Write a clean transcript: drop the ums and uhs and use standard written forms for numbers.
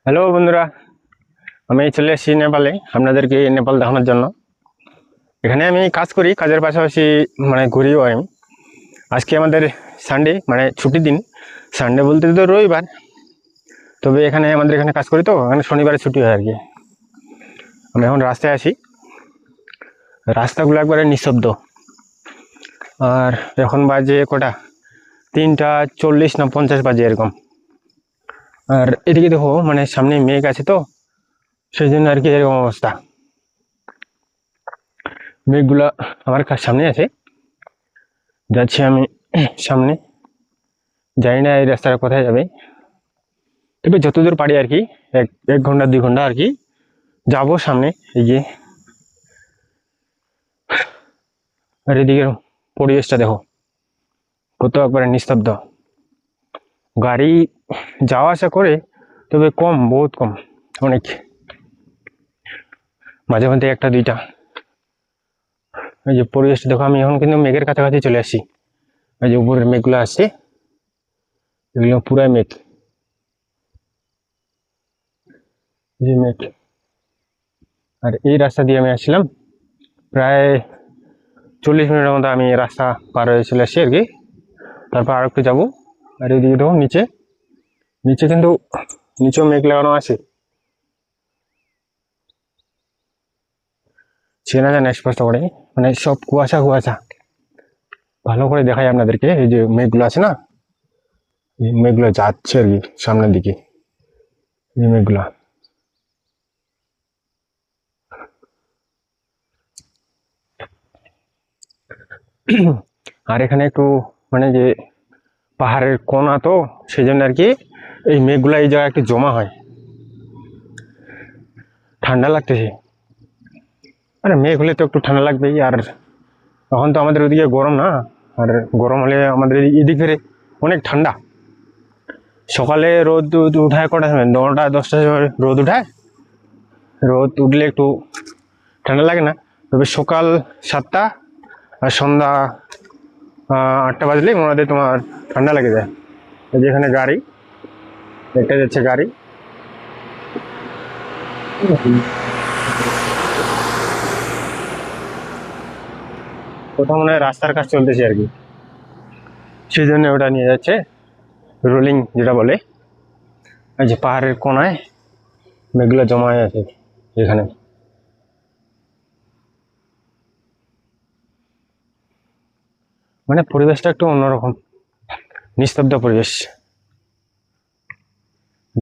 Hello বন্ধুরা, আমি চলে এসেছি নেপালে আপনাদেরকে নেপাল দেখানোর জন্য। এখানে আমি কাজ করি, কাজের পাশাপাশি ঘুরিও আমি। আজকে আমাদের সানডে, ছুটির দিন। সানডে বলতে তো রবিবার, তবে আমাদের এখানে কাজ করি, তো এখানে শনিবারে ছুটি হয় আর কি। আমি এখন রাস্তায় আছি, রাস্তাগুলো একবারে নিঃশব্দ। আর এখন বাজে কটা, 3:40 না 50 বাজে এরকম। আর এদিকে দেখো, সামনে মেঘ আছে, তো সেই জন্য আর কি এরকম অবস্থা। মেঘগুলা আমার সামনে আছে, যাচ্ছি আমি সামনে। জানি না এই রাস্তাটা কোথায় যাবে, তবে যতদূর পারি আর কি, এক ঘন্টা 2 ঘন্টা আর কি যাবো সামনে এগিয়ে। আর এদিকের পরিবেশটা দেখো, কত একবারে নিস্তব্ধ। গাড়ি যাওয়া আসা করে, তবে কম, বহুত কম, অনেক। মাঝে মধ্যে একটা দুইটা। এই যে পরিবেশটা দেখো, আমি এখন কিন্তু মেঘের কাছাকাছি চলে আসছি। এই যে উপরের মেঘগুলো আসছে, এগুলো পুরাই মেঘ, যে মেঘ। আর এই রাস্তা দিয়ে আমি আসছিলাম, প্রায় 40 মিনিটের মতো আমি রাস্তা পার হয়ে চলে আসছি আর কি। তারপর আর একটু যাবো। আর এইদিকে দেখো, নিচে নিচে কিন্তু নিচেও মেঘ লাগানো আছে, চেনা যায় না স্পষ্ট করে, সব কুয়াশা কুয়াশা। ভালো করে দেখাই আপনাদেরকে, এই যে মেঘগুলো আছে না, এই মেঘগুলো যাচ্ছে আর কি সামনের দিকে, এই মেঘগুলা। আর এখানে একটু যে পাহাড়ের কোনা, তো সেই জন্য আর কি এই মেঘগুলা এই জায়গায় একটু জমা হয়। ঠান্ডা লাগতেছে, আরে মেঘ হলে তো একটু ঠান্ডা লাগবেই। আর এখন তো আমাদের ওইদিকে গরম না, আর গরম হলে আমাদের এদিকে অনেক ঠান্ডা। সকালে রোদ উঠায় কটার সময়, 9টা 10টার সময় রোদ উঠায়। রোদ উঠলে একটু ঠান্ডা লাগে না, তবে সকাল 7টা আর সন্ধ্যা 8টা বাজলেই মনে হয় তোমার ঠান্ডা লেগে যায়। এই যে এখানে গাড়ি, একটা যাচ্ছে গাড়ি। কোথাও মনে হয় রাস্তার কাজ চলতেছে আর কি, সেই জন্য ওটা নিয়ে যাচ্ছে, রোলিং যেটা বলে। এই যে পাহাড়ের কোনায় মেঘগুলো জমা হয়ে আছে এখানে। পরিবেশটা একটু অন্যরকম, নিস্তব্ধ পরিবেশ।